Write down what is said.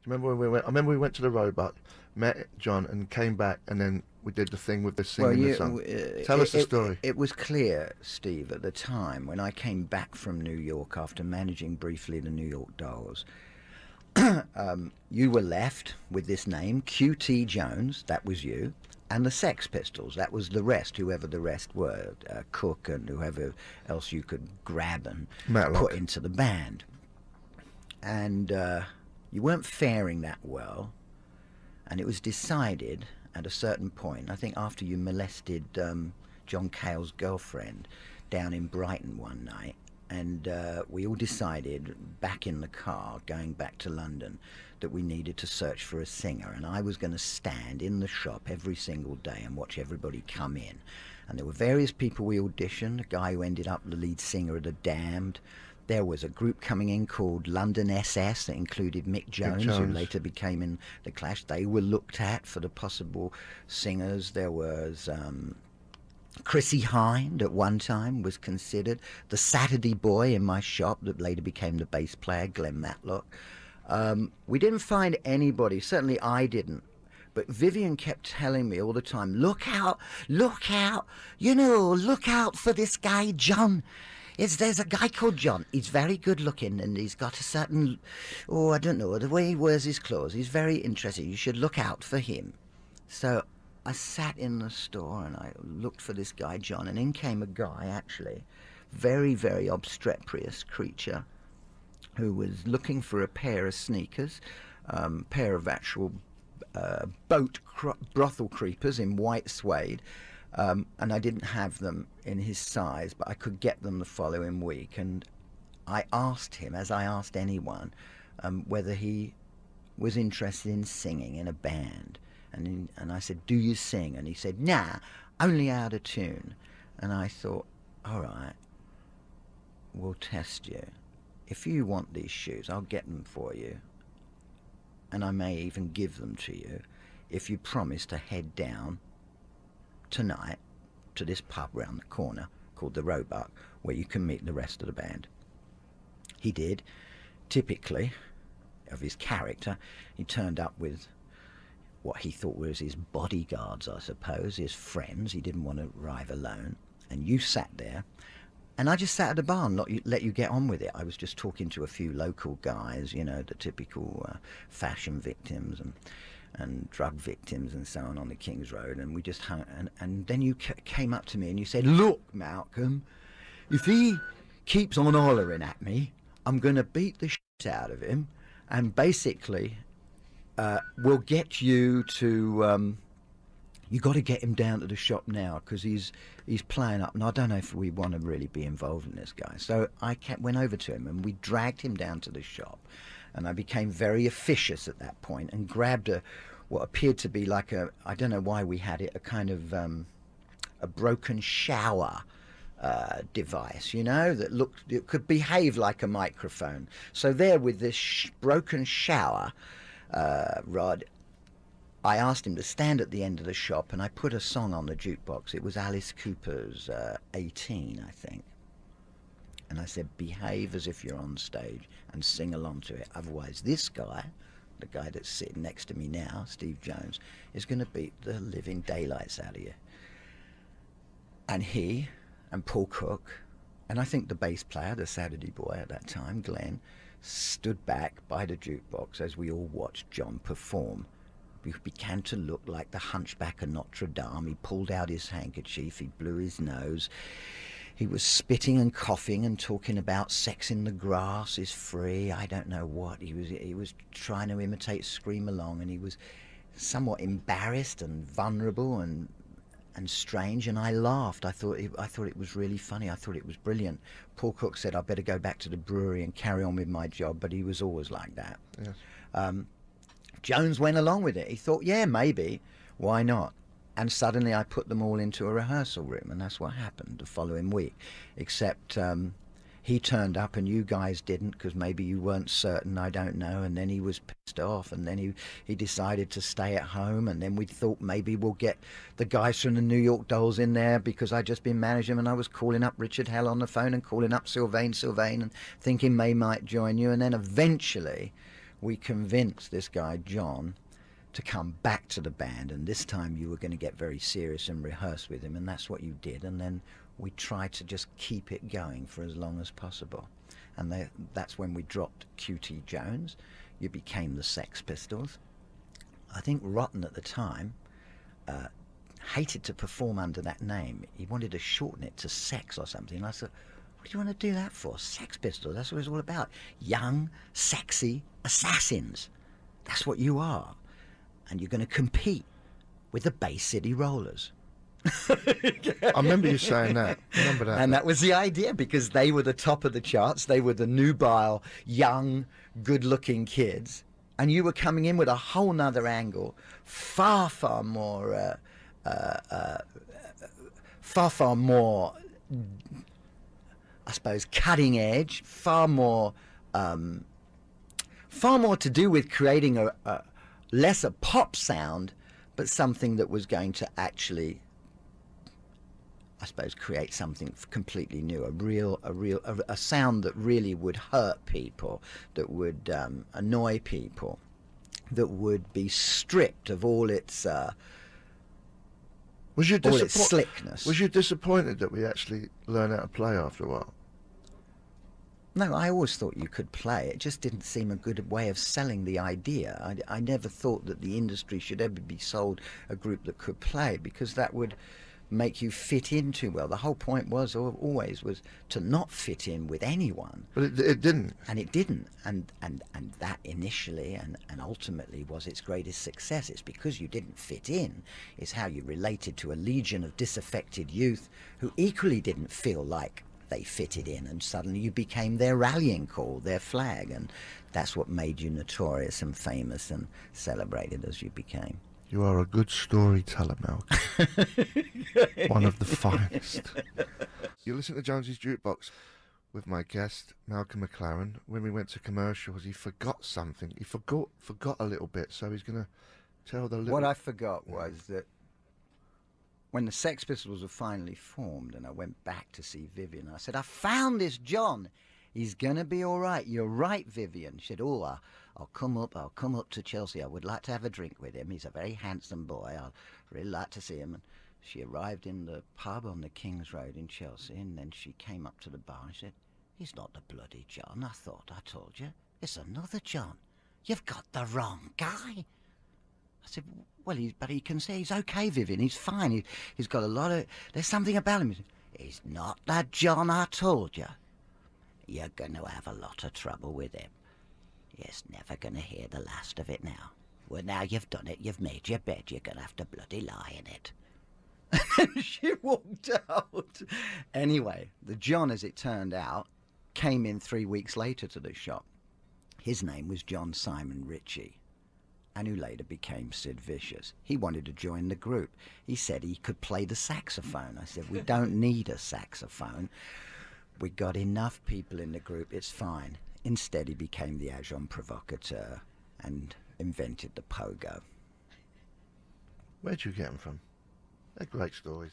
Remember when we went? I remember we went to the Roebuck, met John, and came back, and then we did the thing with the Well, singing the song. Tell us the story. it was clear, Steve, at the time when I came back from New York after managing briefly the New York Dolls. You were left with this name, QT Jones, that was you, and the Sex Pistols, that was the rest, whoever the rest were, Cook and whoever else you could grab and Matlock. put into the band. And you weren't faring that well, and it was decided at a certain point, I think after you molested John Cale's girlfriend down in Brighton one night, and we all decided back in the car going back to London that we needed to search for a singer, and I was going to stand in the shop every single day and watch everybody come in. And there were various people we auditioned, a guy who ended up the lead singer of The Damned. There was a group coming in called London SS that included Mick Jones, who later became in The Clash. They were looked at for the possible singers. There was Chrissy Hind at one time was considered. The Saturday boy in my shop that later became the bass player, Glenn Matlock. We didn't find anybody, certainly I didn't. But Vivian kept telling me all the time, look out, you know, look out for this guy, John. There's a guy called John. He's very good looking and he's got a certain, I don't know, the way he wears his clothes. He's very interesting. You should look out for him. So I sat in the store and I looked for this guy, John, and in came a guy, actually, very, very obstreperous creature who was looking for a pair of sneakers, pair of actual brothel creepers in white suede. And I didn't have them in his size, but I could get them the following week. And I asked him, as I asked anyone, whether he was interested in singing in a band. And I said, do you sing? And he said, nah, only out of tune. And I thought, all right, we'll test you. If you want these shoes, I'll get them for you. And I may even give them to you if you promise to head down tonight to this pub round the corner called the Roebuck, where you can meet the rest of the band. He did. Typically, of his character, he turned up with what he thought was his bodyguards, I suppose, his friends. He didn't want to arrive alone. And you sat there, and I just sat at the bar and let you get on with it. I was just talking to a few local guys, you know, the typical fashion victims and drug victims and so on the King's Road, and we just hung. And then you came up to me and you said, look, Malcolm, if he keeps on hollering at me, I'm going to beat the shit out of him, and basically we'll get you to you got to get him down to the shop now, because he's playing up, and I don't know if we want to really be involved in this guy. So I went over to him and we dragged him down to the shop, and I became very officious at that point and grabbed what appeared to be like I don't know why we had it, a kind of a broken shower device, you know, it could behave like a microphone. So there, with this broken shower rod, I asked him to stand at the end of the shop, and I put a song on the jukebox. It was Alice Cooper's 18, I think. And I said, behave as if you're on stage and sing along to it. Otherwise, this guy, the guy that's sitting next to me now, Steve Jones, is going to beat the living daylights out of you. And he and Paul Cook, and I think the bass player, the Saturday boy at that time, Glenn, stood back by the jukebox as we all watched John perform. He began to look like the Hunchback of Notre Dame. He pulled out his handkerchief, he blew his nose. He was spitting and coughing and talking about sex in the grass is free, I don't know what. He was trying to imitate Scream Along, and he was somewhat embarrassed and vulnerable and strange, and I laughed. I thought it was really funny. I thought it was brilliant. Paul Cook said I better go back to the brewery and carry on with my job, but he was always like that. Yes. Jones went along with it. He thought, yeah, maybe, why not? And suddenly I put them all into a rehearsal room, and that's what happened the following week. Except he turned up and you guys didn't, because maybe you weren't certain, I don't know, and then he was pissed off, and then he decided to stay at home, and then we thought maybe we'll get the guys from the New York Dolls in there, because I'd just been managing, and I was calling up Richard Hell on the phone and calling up Sylvain and thinking May might join you, and then eventually we convinced this guy, John, to come back to the band, and this time you were going to get very serious and rehearse with him, and that's what you did. And then we tried to just keep it going for as long as possible. And that's when we dropped QT Jones. You became the Sex Pistols. I think Rotten at the time hated to perform under that name. He wanted to shorten it to Sex or something. And I said, what do you want to do that for? Sex Pistols, that's what it's all about. Young, sexy assassins. That's what you are. And you're going to compete with the Bay City Rollers. I remember you saying that. I remember that. And that was the idea, because they were the top of the charts. They were the nubile, young, good-looking kids. And you were coming in with a whole nother angle, far, far more, I suppose, cutting edge, far more to do with creating a lesser pop sound, but something that was going to actually, I suppose, create something completely new, a sound that really would hurt people, that would annoy people, that would be stripped of all its slickness. Was you disappointed that we actually learned how to play after a while? No, I always thought you could play. It just didn't seem a good way of selling the idea. I never thought that the industry should ever be sold a group that could play, because that would make you fit in too well. The whole point was always to not fit in with anyone. But it didn't. And it didn't. And that initially and ultimately was its greatest success. It's because you didn't fit in. It's how you related to a legion of disaffected youth who equally didn't feel like they fitted in, and suddenly you became their rallying call, their flag, and that's what made you notorious and famous and celebrated as you became. You are a good storyteller, Malcolm. One of the finest. You listen to Jonesy's Jukebox with my guest, Malcolm McLaren. When we went to commercials, he forgot something. He forgot a little bit, so he's going to tell the little... What I forgot was that when the Sex Pistols were finally formed and I went back to see Vivian, I said, I found this John. He's going to be all right. You're right, Vivian. She said, I'll come up to Chelsea. I would like to have a drink with him. He's a very handsome boy. I'd really like to see him. And she arrived in the pub on the King's Road in Chelsea, and then she came up to the bar and said, he's not the bloody John. I thought I told you. It's another John. You've got the wrong guy. I said, well, but he can say he's okay, Vivian. He's fine. He's got a lot of... There's something about him. He's not that John I told you. You're going to have a lot of trouble with him. You're never going to hear the last of it now. Well, now you've done it. You've made your bed. You're going to have to bloody lie in it. And she walked out. Anyway, the John, as it turned out, came in 3 weeks later to the shop. His name was John Simon Ritchie, and who later became Sid Vicious. He wanted to join the group. He said he could play the saxophone. I said, we don't need a saxophone. We got enough people in the group, it's fine. Instead, he became the agent provocateur and invented the pogo. Where'd you get them from? They're great stories.